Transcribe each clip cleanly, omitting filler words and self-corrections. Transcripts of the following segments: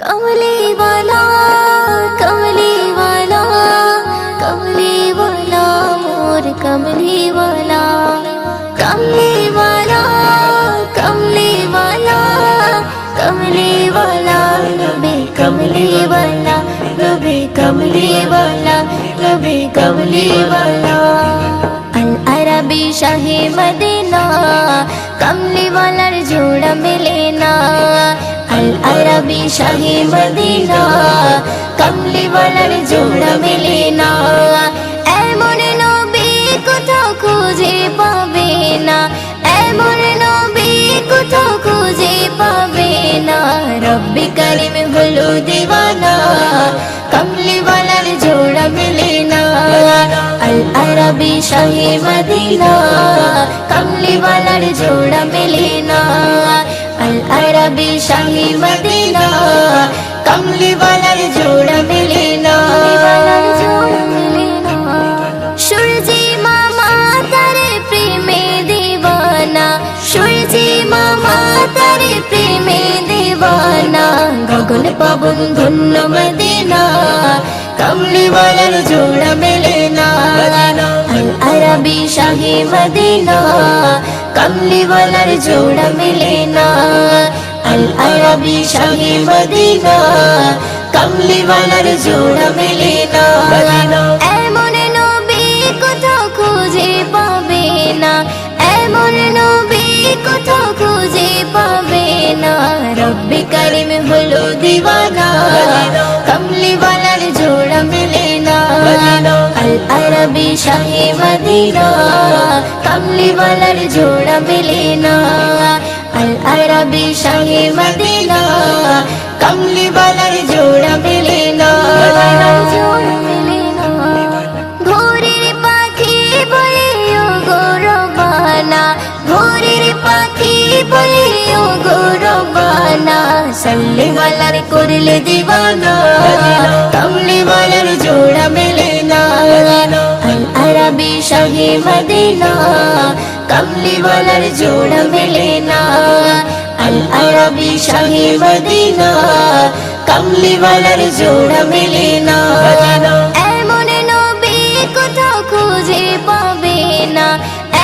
कमली वाला कमली वाला कमली वाला मोर कमली वाला कमली वाला कमली वाला कमली वाला नबी कमली वाला नबी कमली वाला नबी कमली वाला अल अरबी शाही मदीना कमली वाला जोड़ा मिले ना अल अरबी शाही मदीना कमली वाला जोड़ा मिले ना एमन नबी कोথাও খুঁজে পাবে না एमन नबी কোথাও খুঁজে পাবে না रब्बी करीम হলো दीवाना कमली वाला जोड़ा मिले ना अल अरबी शाही मदीना कमली वाला जोड़ा मिले ना अल अरबी शाही मदीना कमली वाला जोड़ा मिले ना सूरजी मामा तारे प्रेमे दीवाना सूरजी मामा तारे प्रेमे दीवाना गगन पवन धन्य मदीना कमली वाला जोड़ा मिले ना अल अरबी शाही मदीना कमली वाला जोड़ा मिले ना अल अरबी शाही मदीना कमली वाला जोड़ा मिले ना एमन नबी কোথাও খুঁজে পাবে না एमन नबी কোথাও খুঁজে পাবে না रब्बी करीम হলো दीवाना कमली वाला जोड़ा मिले ना अल अरबी शाही मदीना कमली वाला जोड़ा मिले ना अल अरबी शाही मदीना कमली वाला जोड़ा मिले ना ঘুরির পাখি বলে ও গৌরবানা ঘুরির পাখি বলে ও গৌরবানা সল্লি वाला করলে दीवाना कमली वाला जोड़ा मिले ना अल अरबी शाही मदीना कमली वाला जोड़ा मिले ना अल अरबी शाही मदीना कमली वाला जोड़ा मिले ना एमन नबी কোথাও খুঁজে পাবে না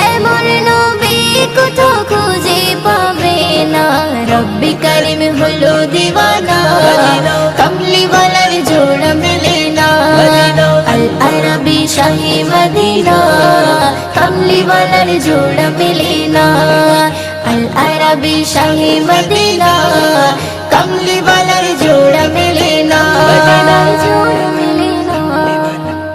एमन नबी কোথাও খুঁজে পাবে না रब्बी करीम হলো दीवाना कमली वाला जोड़ा मिले ना अल अरबी शाही मदीना कमली वाला जोड़ा मिले ना अल अरबी शाही मदीना कमली वाला जोड़ा मिले ना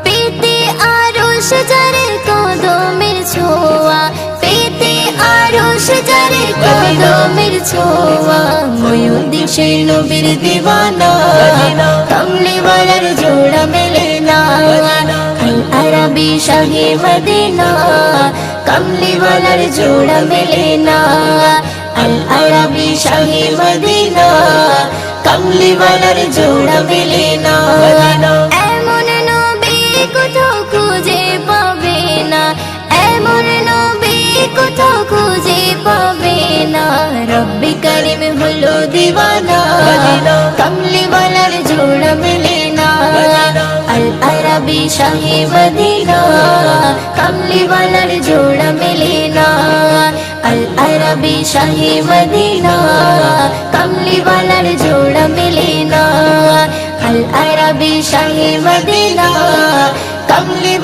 পেতে আরো সজারে কদমের ছোঁয়া পেতে আরো সজারে কদমের ছোঁয়া ময়ূরদিন সেই নবীর दीवाना कमली वाला जोड़ा मिले ना अल अरबी शाही मदीना कमली वाला जोड़ा मिले ना अल अरबी शाही मदीना कमली वाला जोड़ा मिले ना एमन नबी কোথাও খুঁজে পাবে না एमन नबी কোথাও খুঁজে পাবে না रब्बी करीम হলো दीवाना कमली वाला जोड़ा मिले ना अल अरबी शाही मदीना कमली वाला जोड़ा मिले ना अल अरबी शाही मदीना कमली वाला जोड़ा मिले ना अल अरबी शाही मदीना कमली